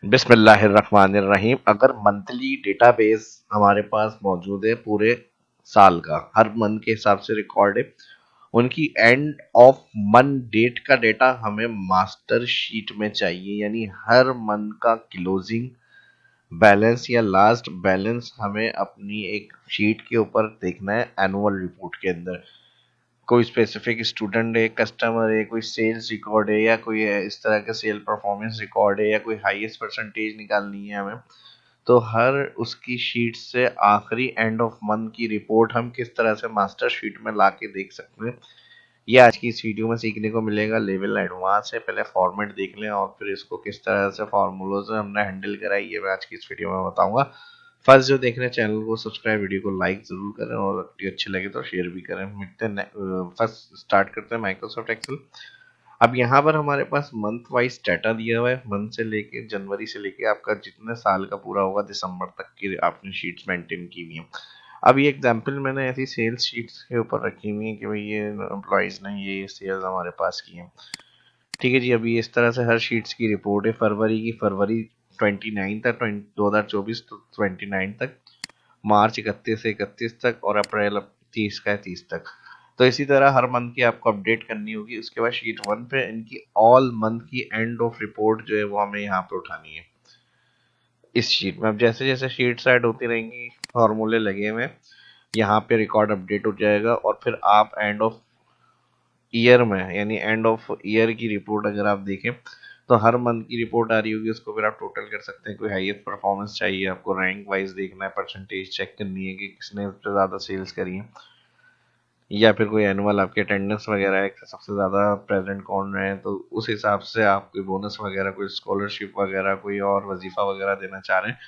बिस्मिल्लाहिर्रहमानिर्रहीम। अगर monthly database हमारे पास मौजूद है पूरे साल का, हर मंथ के हिसाब से रिकॉर्ड है, उनकी एंड ऑफ मंथ डेट का डेटा हमें मास्टर शीट में चाहिए। यानी हर मंथ का क्लोजिंग बैलेंस या लास्ट बैलेंस हमें अपनी एक शीट के ऊपर देखना है एनुअल रिपोर्ट के अंदर। कोई स्पेसिफिक स्टूडेंट है, कस्टमर है, कोई सेल्स रिकॉर्ड है, या कोई इस तरह का सेल परफॉर्मेंस रिकॉर्ड है, या कोई हाईएस्ट परसेंटेज निकालनी है हमें, तो हर उसकी शीट से आखिरी एंड ऑफ मंथ की रिपोर्ट हम किस तरह से मास्टर शीट में ला के देख सकते हैं, ये आज की इस वीडियो में सीखने को मिलेगा। लेवल एडवांस है, पहले फॉर्मेट देख लें और फिर इसको किस तरह से फार्मूलों से हमने हैंडल करा है, ये मैं आज की इस वीडियो में बताऊंगा। फर्स्ट जो देख रहे हैं चैनल को सब्सक्राइब, वीडियो को लाइक जरूर करें और वीडियो अच्छी लगे तो शेयर भी करें। मिलते हैं फर्स्ट स्टार्ट करते हैं माइक्रोसॉफ्ट एक्सेल। अब यहाँ पर हमारे पास मंथ वाइज डाटा दिया हुआ है, मंथ से लेके जनवरी से लेके आपका जितने साल का पूरा होगा दिसंबर तक की आपने शीट्स मेंटेन की हुई है। अब ये एग्जांपल मैंने ऐसी सेल्स शीट्स के ऊपर रखी हुई है कि भाई ये एम्प्लॉयज ने ये सेल्स हमारे पास की है। ठीक है जी, अभी इस तरह से हर शीट्स की रिपोर्ट है। फरवरी की फरवरी 29 तक 2024 तो 29 तक, मार्च 31 से 31 तक, और अप्रैल 30 का है 30 तक। तो इसी तरह हर मंथ की आपको अपडेट करनी होगी। उसके बाद शीट 1 पे इनकी ऑल मंथ की एंड ऑफ रिपोर्ट जो है वो हमें यहाँ पे उठानी है इस शीट में। अब जैसे जैसे शीट्स ऐड होती रहेंगी, फॉर्मूले लगे हुए, यहाँ पे रिकॉर्ड अपडेट हो जाएगा और फिर आप एंड ऑफ ईयर में, यानी एंड ऑफ ईयर की रिपोर्ट अगर आप देखें तो हर मंथ की रिपोर्ट आ रही होगी, उसको फिर आप टोटल कर सकते हैं। कोई हाईएस्ट परफॉर्मेंस चाहिए आपको, रैंक वाइज देखना है, परसेंटेज चेक करनी है कि किसने सबसे ज़्यादा सेल्स करी है, या फिर कोई एनुअल आपके अटेंडेंस वगैरह है, सबसे ज़्यादा प्रेजेंट कौन रहे हैं, तो उस हिसाब से आप कोई बोनस वगैरह, कोई स्कॉलरशिप वगैरह, कोई और वजीफा वगैरह देना चाह रहे हैं,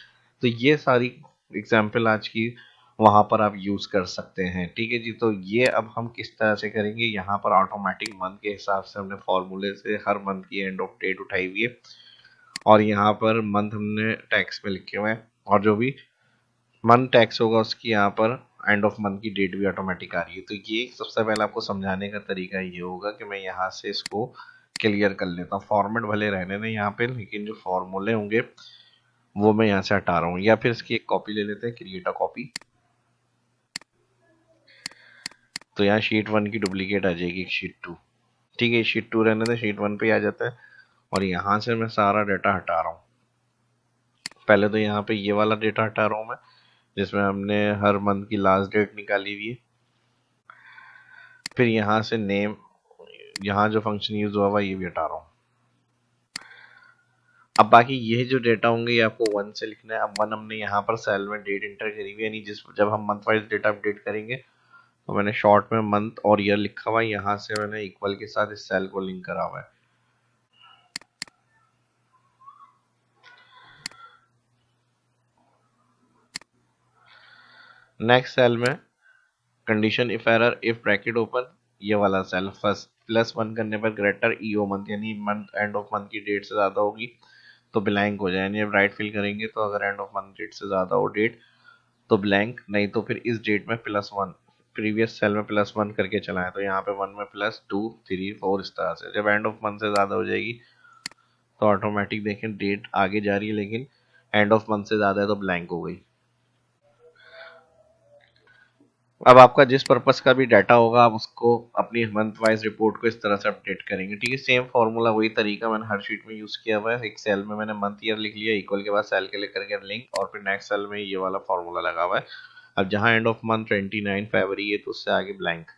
तो ये सारी एग्जाम्पल आज की वहां पर आप यूज कर सकते हैं। ठीक है जी, तो ये अब हम किस तरह से करेंगे, यहाँ पर ऑटोमेटिक मंथ के हिसाब से हमने फॉर्मूले से हर मंथ की एंड ऑफ डेट उठाई हुई है और यहाँ पर मंथ हमने टैक्स में लिखे हुए हैं, और जो भी मंथ टैक्स होगा उसकी यहाँ पर एंड ऑफ मंथ की डेट भी ऑटोमेटिक आ रही है। तो ये सबसे पहले आपको समझाने का तरीका ये होगा कि मैं यहाँ से इसको क्लियर कर लेता हूँ। फॉर्मेट भले रहने दें यहाँ पे, लेकिन जो फॉर्मूले होंगे वो मैं यहाँ से हटा रहा हूँ, या फिर इसकी एक कॉपी ले लेते हैं, क्रिएट अ कॉपी। तो यहाँ शीट 1 की डुप्लीकेट आ जाएगी शीट 2। ठीक है, शीट 2 रहने दें, शीट 1 पे आ जाता है और यहाँ से मैं सारा डाटा हटा रहा हूँ। पहले तो यहाँ पे ये वाला डेटा हटा रहा हूँ मैं, जिसमें हमने हर मंथ की लास्ट डेट निकाली हुई है। फिर यहाँ से नेम, यहाँ जो फंक्शन यूज हुआ हुआ ये भी हटा रहा हूँ। अब बाकी ये जो डेटा होंगे ये आपको 1 से लिखना है। अब 1 हमने यहाँ पर सेल में डेट इंटर करी हुई है, यानी जिस जब हम मंथ वाइज डेटा अपडेट करेंगे तो मैंने शॉर्ट में मंथ और ईयर लिखा हुआ है, यहाँ से मैंने इक्वल के साथ इस सेल को लिंक करा हुआ है। नेक्स्ट सेल में condition if error if bracket open, ये वाला सेल फर्स्ट +1 करने पर ग्रेटर ईओ मंथ, यानी मंथ एंड ऑफ मंथ की डेट से ज्यादा होगी तो ब्लैंक हो जाए, यानी अब राइट फिल करेंगे तो अगर एंड ऑफ मंथ डेट से ज्यादा हो डेट तो ब्लैंक, नहीं तो फिर इस डेट में +1, प्रीवियस सेल में +1 करके चलाएं, तो यहाँ पे 1 में +2 3 4 इस तरह से। जब एंड ऑफ मंथ से ज्यादा हो जाएगी तो ऑटोमेटिक देखें डेट आगे जा रही है, लेकिन एंड ऑफ मंथ से ज्यादा है तो ब्लैंक हो गई। अब आपका जिस पर्पस का भी डाटा होगा आप उसको अपनी मंथ वाइज रिपोर्ट को इस तरह से अपडेट करेंगे। ठीक है, सेम फॉर्मूला वही तरीका मैंने हर शीट में यूज किया हुआ है। एक सेल में मैंने मंथ ईयर लिख लिया, इक्वल के बाद सेल के लेकर के लिंक, और फिर नेक्स्ट सेल में ये वाला फॉर्मूला लगा हुआ है। अब जहाँ एंड ऑफ मंथ 29 फरवरी है तो उससे आगे ब्लैंक।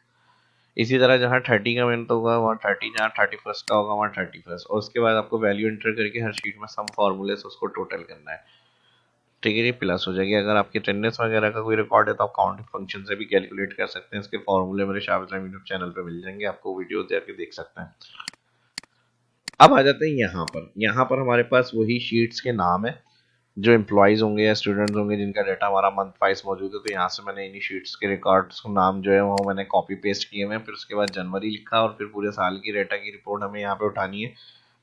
इसी तरह जहाँ 30 का मंथ होगा वहाँ 30, जहाँ 31 का होगा वहाँ 31, और उसके बाद आपको वैल्यू एंटर करके हर शीट में सम फॉर्मूले से उसको टोटल करना है। ठीक है, ये प्लस हो जाएगी। अगर आपके अटेंडेंस वगैरह का कोई रिकॉर्ड है तो आप काउंटिंग फंक्शन से भी कैलकुलेट कर सकते हैं। इसके फॉर्मूले मेरे शाबित यूट्यूब चैनल पे मिल जाएंगे, आपको वीडियो जाके देख सकते हैं। अब आ जाते हैं यहाँ पर। यहाँ पर हमारे पास वही शीट्स के नाम है जो एम्प्लॉयज होंगे या स्टूडेंट्स होंगे जिनका डाटा हमारा मंथ वाइज मौजूद है। तो यहाँ से मैंने इन्हीं शीट्स के रिकॉर्ड्स को नाम जो है वो मैंने कॉपी पेस्ट किए हुए हैं। फिर उसके बाद जनवरी लिखा और फिर पूरे साल की डाटा की रिपोर्ट हमें यहाँ पे उठानी है,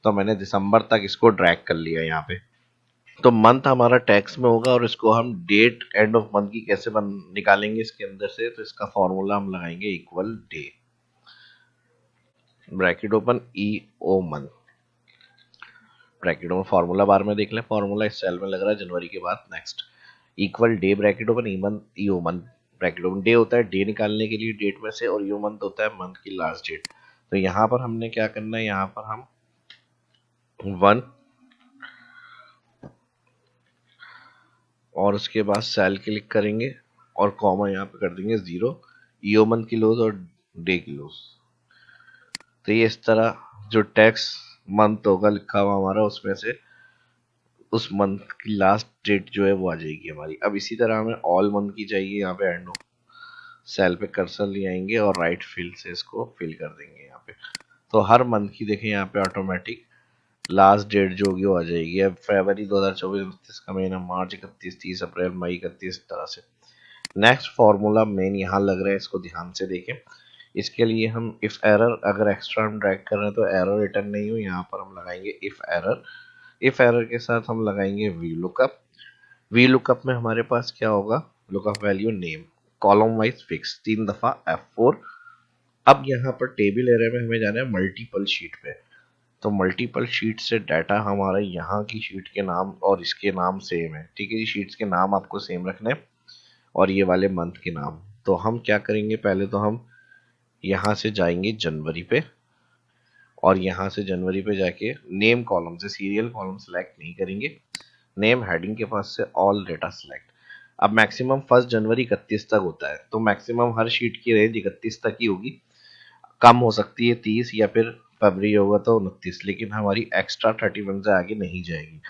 तो मैंने दिसंबर तक इसको ड्रैग कर लिया यहाँ पे। तो मंथ हमारा टैक्स में होगा और इसको हम डेट एंड ऑफ मंथ की कैसे निकालेंगे इसके अंदर से, तो इसका फॉर्मूला हम लगाएंगे equal day, bracket open E O month. Bracket में फार्मूला बार में देख लें, फार्मूला इस सेल में लग रहा है जनवरी के बाद next equal day bracket open EO month bracket open. Day होता है डे निकालने के लिए डेट में से, और ईओ मंथ होता है मंथ की लास्ट डेट। तो यहाँ पर हमने क्या करना है, यहाँ पर हम 1 और उसके बाद सेल क्लिक करेंगे और कॉमा यहाँ पे कर देंगे 0, ईओ मंथ की लोज और डे की लोज। तो ये इस तरह जो टैक्स मंथ होगा लिखा हुआ हमारा, उसमें से उस मंथ की लास्ट डेट जो है वो आ जाएगी हमारी। अब इसी तरह हमें ऑल मंथ की चाहिए, यहाँ पे एंड सेल पे कर्सर ले आएंगे और राइट फील्ड से इसको फिल कर देंगे यहाँ पे। तो हर मंथ की देखें यहाँ पे ऑटोमेटिक लास्ट डेट जो होगी वो आ जाएगी। अब फरवरी 2024 29 का महीना, मार्च 31, 30 अप्रैल, मई 31, तरह से। नेक्स्ट फार्मूला मेन यहाँ लग रहा है, इसको ध्यान से देखें। इसके लिए हम इफ एरर अगर एक्स्ट्रा हम ड्रैग कर रहे हैं तो एरर रिटर्न नहीं हो, यहाँ पर हम लगाएंगे इफ एरर। इफ एरर के साथ हम लगाएंगे वी लुकअप। वी लुकअप में हमारे पास क्या होगा, lookup value name column wise fix 3 दफा F4। अब यहाँ पर टेबल एरे में हमें जाना है मल्टीपल शीट पे। तो मल्टीपल शीट से डाटा हमारा यहाँ की शीट के नाम और इसके नाम सेम है, ठीक है जी। शीट्स के नाम आपको सेम रखने और ये वाले मंथ के नाम। तो हम क्या करेंगे, पहले तो हम यहाँ से जाएंगे जनवरी पे, और यहाँ से जनवरी पे जाके नेम कॉलम से सीरियल कॉलम सेलेक्ट नहीं करेंगे, नेम हेडिंग के पास से ऑल डेटा सेलेक्ट। अब मैक्सिमम 1 जनवरी 31 तक होता है, तो मैक्सिमम हर शीट की रेंज 31 तक ही होगी। कम हो सकती है 30, या फिर फरवरी होगा तो 29, लेकिन हमारी एक्स्ट्रा 31 से आगे नहीं जाएगी।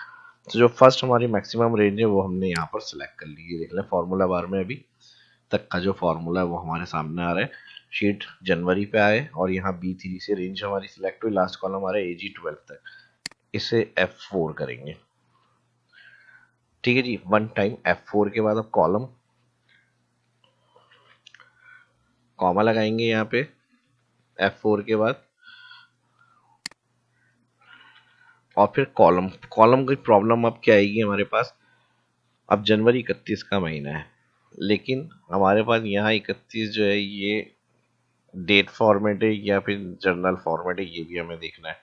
तो जो फर्स्ट हमारी मैक्सिमम रेंज है वो हमने यहाँ पर सिलेक्ट कर ली है। देख लें फॉर्मूला बार में अभी तक का जो फॉर्मूला है वो हमारे सामने आ रहा है। शीट जनवरी पे आए और यहाँ B3 से रेंज हमारी सिलेक्ट हुई, लास्ट कॉलम हमारा AG12 तक। इसे F4 करेंगे, ठीक है जी। 1 टाइम F4 के बाद अब कॉलम कॉमा लगाएंगे यहाँ पे F4 के बाद, और फिर कॉलम कॉलम की प्रॉब्लम अब क्या आएगी हमारे पास। अब जनवरी 31 का महीना है, लेकिन हमारे पास यहाँ 31 जो है ये डेट फॉर्मेट है या फिर जर्नल फॉर्मेट है, ये भी हमें देखना है।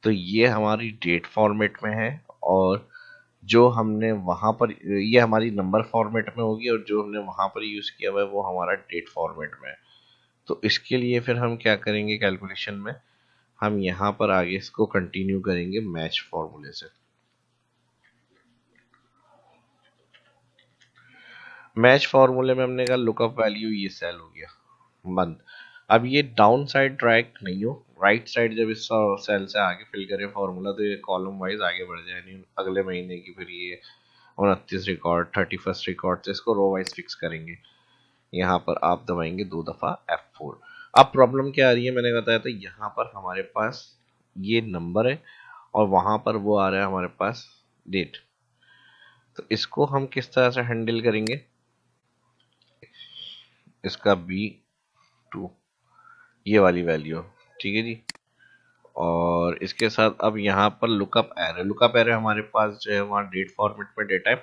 तो ये हमारी डेट फॉर्मेट में है, और जो हमने वहां पर, ये हमारी नंबर फॉर्मेट में होगी, और जो हमने वहां पर यूज किया हुआ है वो हमारा डेट फॉर्मेट में है। तो इसके लिए फिर हम क्या करेंगे, कैलकुलेशन में हम यहाँ पर आगे इसको कंटिन्यू करेंगे मैच फॉर्मूले से। मैच फॉर्मूले में हमने कहा लुकअप वैल्यू ये सेल हो गया मंथ। अब ये डाउन साइड ट्रैक नहीं हो, राइट साइड जब इस सेल से आगे फिल करें फॉर्मूला तो ये कॉलम वाइज आगे बढ़ जाए, नहीं अगले महीने की फिर ये 29 रिकॉर्ड 31 रिकॉर्ड से इसको रो वाइज फिक्स करेंगे। यहाँ पर आप दबाएंगे 2 दफा F4। अब प्रॉब्लम क्या आ रही है मैंने बताया, तो यहाँ पर हमारे पास ये नंबर है और वहां पर वो आ रहा है हमारे पास डेट। तो इसको हम किस तरह से हैंडल करेंगे, इसका B2 ये वाली वैल्यू, ठीक है जी। और इसके साथ अब यहाँ पर लुकअप एरे हमारे पास जो है वहाँ डेट फॉर्मेट में डेटा है।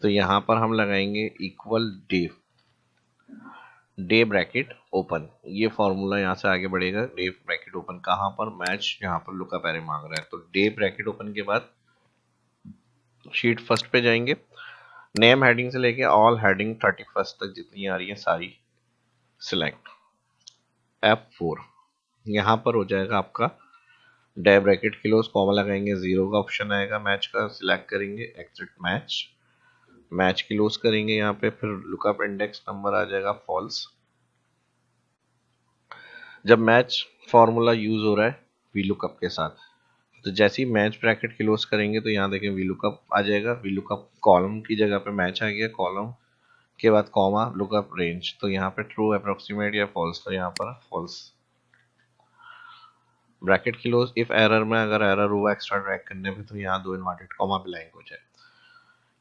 तो यहाँ पर हम लगाएंगे equal day, day bracket open. ये फॉर्मूला यहाँ से आगे बढ़ेगा, डे ब्रैकेट ओपन कहाँ पर, मैच यहाँ पर लुकअप एरे मांग रहा है। तो डे ब्रैकेट ओपन के बाद शीट फर्स्ट पे जाएंगे, नेम हेडिंग से लेके ऑल हेडिंग 31 तक जितनी आ रही है सारी सिलेक्ट F4। यहाँ पर हो जाएगा आपका डे ब्रैकेट क्लोज, कॉमा लगाएंगे 0 का ऑप्शन आएगा मैच का, सिलेक्ट करेंगे एग्जिट मैच, मैच क्लोज करेंगे यहाँ पे, फिर लुकअप इंडेक्स नंबर आ जाएगा फॉल्स। जब मैच फॉर्मूला यूज हो रहा है वी लुकअप के साथ, तो जैसे ही मैच ब्रैकेट क्लोज करेंगे तो यहाँ देखें वी लुकअप आ जाएगा। वी लुकअप कॉलम की जगह पे मैच आ गया, कॉलम के बाद कॉमा लुकअप रेंज, तो यहाँ पे ट्रू अप्रोक्सीमेट या फॉल्स, तो यहाँ पर false. Bracket close if error में अगर एरर हुआ एक्स्ट्रा ड्रैग करने पे तो यहाँ 2 इन्वर्टेड कॉमा ब्लैंक हो जाए।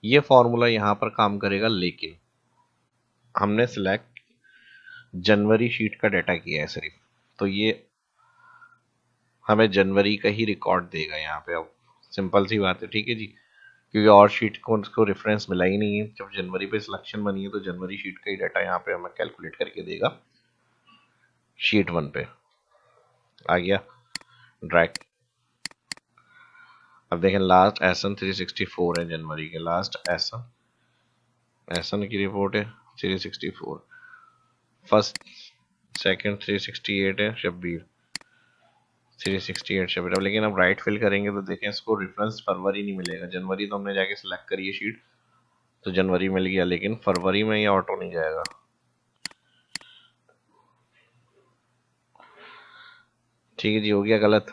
ये फॉर्मूला यहाँ पर काम करेगा, लेकिन हमने सिलेक्ट जनवरी शीट का डाटा किया है सिर्फ, तो ये हमें जनवरी का ही रिकॉर्ड देगा यहाँ पे। अब सिंपल सी बात है, ठीक है जी, क्योंकि और शीट को उसको रेफरेंस मिला ही नहीं है। जब जनवरी पे सिलेक्शन बनी है तो जनवरी शीट का ही डाटा यहाँ पे हमें कैलकुलेट करके देगा। शीट 1 पे आ गया ड्रैग, अब देखें लास्ट एसन 364 है, जनवरी के लास्ट एसन की रिपोर्ट है 364, फर्स्ट सेकंड 368 है शब्बीर, 368 शब्बीर। अब लेकिन अब राइट फिल करेंगे तो देखें इसको रेफरेंस फरवरी नहीं मिलेगा, जनवरी तो हमने जाके सिलेक्ट करी है शीट तो जनवरी मिल गया, लेकिन फरवरी में ये ऑटो नहीं जाएगा। ठीक है जी, हो गया गलत।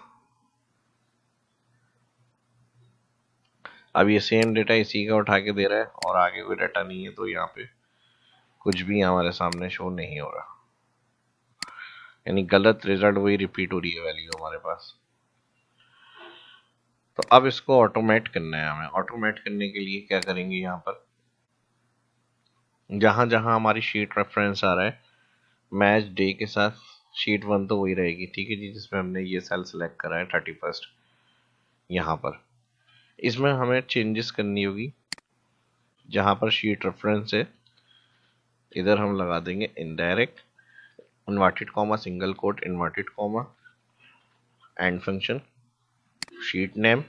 अब ये सेम डेटा इसी का उठा के दे रहा है और आगे कोई डाटा नहीं है, तो यहाँ पे कुछ भी हमारे सामने शो नहीं हो रहा, यानी गलत रिजल्ट वही रिपीट हो रही है वैल्यू हमारे पास। तो अब इसको ऑटोमेट करना है हमें। ऑटोमेट करने के लिए क्या करेंगे, यहाँ पर जहां जहां हमारी शीट रेफरेंस आ रहा है मैच डे के साथ शीट 1 तो वही रहेगी, ठीक है जी, जिसमें हमने ये सेल सेलेक्ट करा है 31st। यहाँ पर इसमें हमें चेंजेस करनी होगी, जहां पर शीट रेफरेंस है इधर हम लगा देंगे indirect inverted comma single quote inverted comma and function sheet name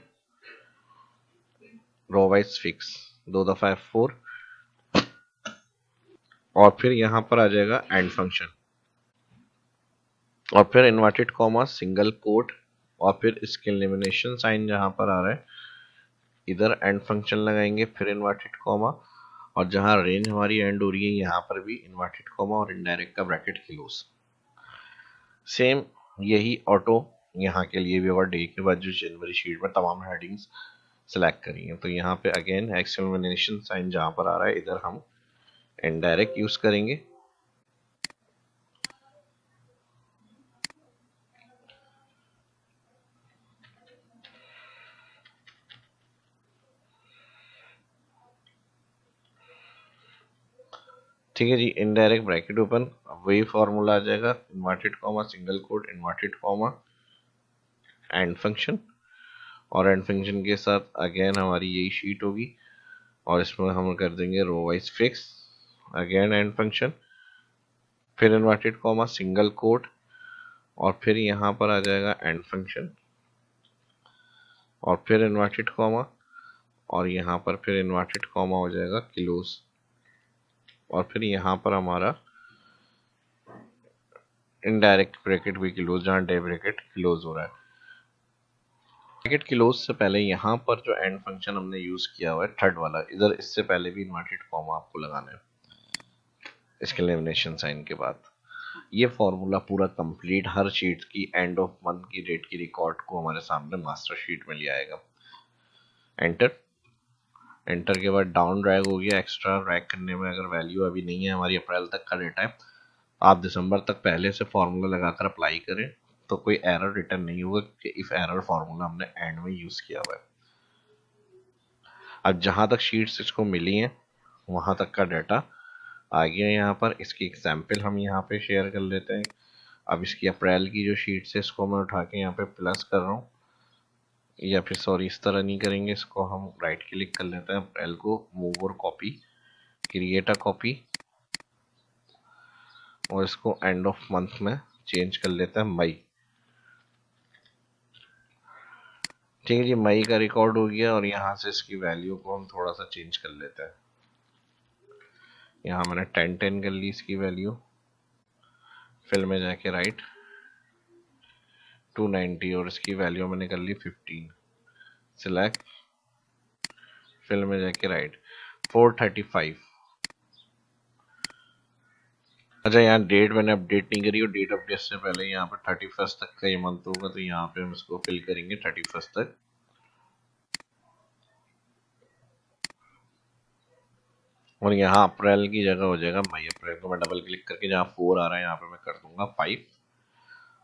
row wise fix 2 दफा F4 और फिर यहाँ पर आ जाएगा एंड फंक्शन और फिर इन्वर्टेड कॉमा सिंगल कोट और फिर इसके एलिमिनेशन साइन जहां पर आ रहा है इधर एंड फंक्शन लगाएंगे, फिर इन्वर्टेड कॉमा और जहां रेंज हमारी एंड हो रही है यहाँ पर भी इन्वर्टेड कॉमा और इनडायरेक्ट का ब्रैकेट क्लोज। सेम यही ऑटो यहाँ के लिए भी होगा, डे के बाद जो जनवरी शीट में तमाम हेडिंग्स सेलेक्ट करी है। तो यहाँ पे अगेन एक्सक्लेमेशन साइन जहां पर आ रहा है इधर हम इनडायरेक्ट यूज करेंगे। ठीक है जी, इनडायरेक्ट ब्रैकेट ओपन, वही फॉर्मूला आ जाएगा inverted comma single quote inverted comma and function और एंड फंक्शन के साथ अगेन हमारी यही शीट होगी और इसमें हम कर देंगे row wise fix again and function फिर इन्वर्टेड कॉमा सिंगल कोट और फिर यहाँ पर आ जाएगा एंड फंक्शन और फिर इन्वर्टेड कॉमा और यहाँ पर फिर इन्वर्टेड कॉमा हो जाएगा क्लोज और फिर यहाँ पर हमारा इनडायरेक्ट ब्रैकेट भी क्लोज जहाँ डे ब्रैकेट क्लोज हो रहा है। ब्रैकेट क्लोज से पहले यहाँ पर जो एंड फंक्शन हमने यूज किया हुआ है थर्ड वाला इधर, इससे पहले भी इन्वर्टेड कॉमा आपको लगाना है इसके एलिमिनेशन साइन के बाद। ये फॉर्मूला पूरा कंप्लीट हर शीट की एंड ऑफ मंथ की डेट की रिकॉर्ड को हमारे सामने मास्टर शीट में ले आएगा। एंटर, एंटर के बाद डाउन ड्रैग हो गया। एक्स्ट्रा ड्रैग करने में अगर वैल्यू अभी नहीं है, हमारी अप्रैल तक का डेटा है, आप दिसंबर तक पहले से फॉर्मूला लगाकर अप्लाई करें तो कोई एरर रिटर्न नहीं होगा कि इफ एरर फॉर्मूला हमने एंड में यूज किया हुआ है। अब जहां तक शीट्स इसको मिली हैं वहां तक का डाटा आ गया यहाँ पर। इसकी एग्जाम्पल हम यहाँ पे शेयर कर लेते हैं। अब इसकी अप्रैल की जो शीट्स है इसको मैं उठा के यहाँ पे प्लस कर रहा हूँ, या फिर सॉरी इस तरह नहीं करेंगे, इसको हम राइट क्लिक कर लेते हैं अप्रैल को, मूव और कॉपी, क्रिएट अ कॉपी और इसको एंड ऑफ मंथ में चेंज कर लेते हैं मई। ठीक है जी, मई का रिकॉर्ड हो गया और यहाँ से इसकी वैल्यू को हम थोड़ा सा चेंज कर लेते हैं। यहाँ मैंने 10 कर ली इसकी वैल्यू, फिल में जाके राइट 290 और इसकी वैल्यू मैंने कर ली 15, सिलेक्ट, फिल में जाके राइट 435। अच्छा, यहाँ डेट मैंने अपडेट नहीं करी और डेट अपडेट से पहले यहाँ पर 31st तक का ये मंथ होगा, तो यहाँ पे हम इसको फिल करेंगे 31st तक। और यहाँ अप्रैल की जगह हो जाएगा मई। अप्रैल को मैं डबल क्लिक करके जहाँ 4 आ रहा है यहाँ पे मैं कर दूंगा 5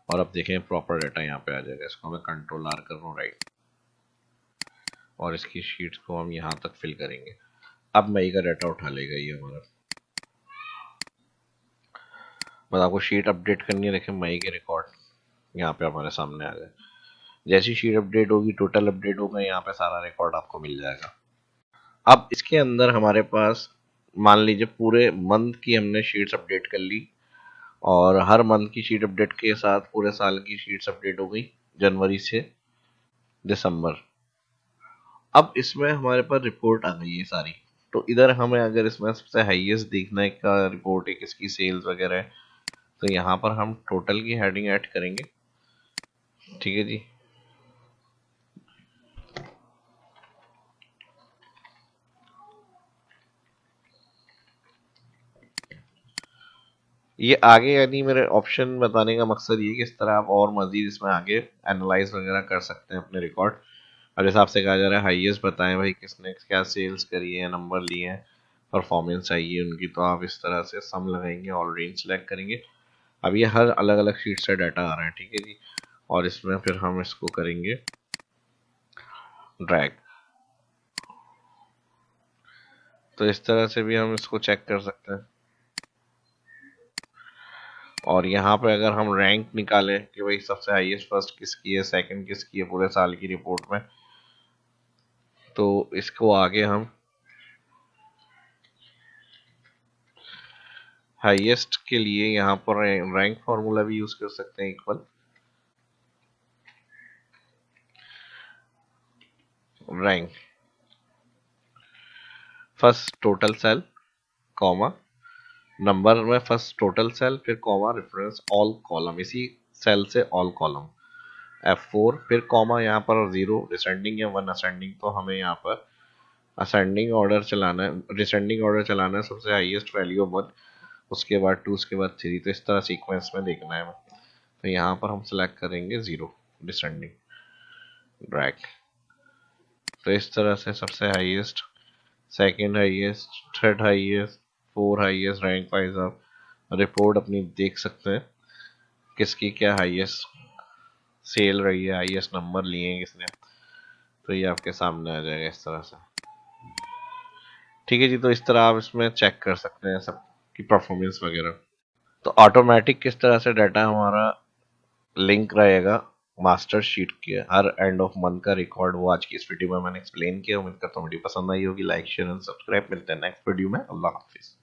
और अब देखें प्रॉपर डाटा यहाँ पे आ जाएगा। इसको मैं कंट्रोल R कर रहा हूँ राइट और इसकी शीट्स को हम यहाँ तक फिल करेंगे। अब मई का डाटा उठा लेगा ये हमारा। बस आपको शीट अपडेट करनी है, देखें मई के रिकॉर्ड यहाँ पे हमारे सामने आ गए। जैसी शीट अपडेट होगी टोटल अपडेट होगा, यहाँ पे सारा रिकॉर्ड आपको मिल जाएगा। अब इसके अंदर हमारे पास मान लीजिए पूरे मंथ की हमने शीट्स अपडेट कर ली और हर मंथ की शीट अपडेट के साथ पूरे साल की शीट्स अपडेट हो गई जनवरी से दिसंबर। अब इसमें हमारे पास रिपोर्ट आ गई है सारी। तो इधर हमें अगर इसमें सबसे हाईएस्ट देखना है का रिपोर्ट है, किसकी सेल्स वगैरह है, तो यहाँ पर हम टोटल की हेडिंग ऐड करेंगे। ठीक है जी। ये आगे यानी मेरे ऑप्शन बताने का मकसद ये कि इस तरह आप और मजीद इसमें आगे एनालाइज वगैरह कर सकते हैं अपने रिकॉर्ड। अब जैसे आपसे कहा जा रहा है हाईएस्ट बताएं भाई किसने क्या सेल्स करी है, नंबर लिए हैं, परफॉर्मेंस चाहिए उनकी, तो आप इस तरह से सम लगाएंगे और रेंज सेलेक्ट करेंगे। अब ये हर अलग अलग शीट से डाटा आ रहा है। ठीक है जी। और इसमें फिर हम इसको करेंगे ड्रैग। तो इस तरह से भी हम इसको चेक कर सकते हैं। और यहाँ पे अगर हम रैंक निकालें कि भाई सबसे हाईएस्ट फर्स्ट किसकी है, सेकंड किसकी है पूरे साल की रिपोर्ट में, तो इसको आगे हम हाईएस्ट के लिए यहाँ पर रैंक फार्मूला भी यूज कर सकते हैं, equal rank first total sale comma number में फर्स्ट टोटल सेल, फिर कॉमा रेफरेंस ऑल कॉलम, इसी सेल से ऑल कॉलम F4, फिर कॉमा यहाँ पर 0 डिसेंडिंग या 1 असेंडिंग, तो हमें यहाँ पर असेंडिंग ऑर्डर चलाना है, डिसेंडिंग ऑर्डर चलाना है, सबसे हाईएस्ट वैल्यू 1, उसके बाद 2, उसके बाद 3, तो इस तरह सीक्वेंस में देखना है हमें। तो यहाँ पर हम सेलेक्ट करेंगे 0 डिसेंडिंग, ड्रैग। तो इस तरह से सबसे highest, second highest, third highest, four highest rank wise आप रिपोर्ट अपनी देख सकते हैं, किसकी क्या हाईएस्ट सेल रही है, हाईएस्ट नंबर लिए हैं किसने, तो ये आपके सामने आ जाएगा इस तरह से। ठीक है जी। तो इस तरह आप इसमें चेक कर सकते हैं सबकी परफॉर्मेंस वगैरह। तो ऑटोमेटिक किस तरह से डाटा हमारा लिंक रहेगा मास्टर शीट के हर एंड ऑफ मंथ का रिकॉर्ड, वो आज की इस वीडियो में मैंने एक्सप्लेन किया। उम्मीद करता हूँ वीडियो पसंद आई होगी। Like share and subscribe. मिलते हैं नेक्स्ट वीडियो में। अल्लाह हाफिज।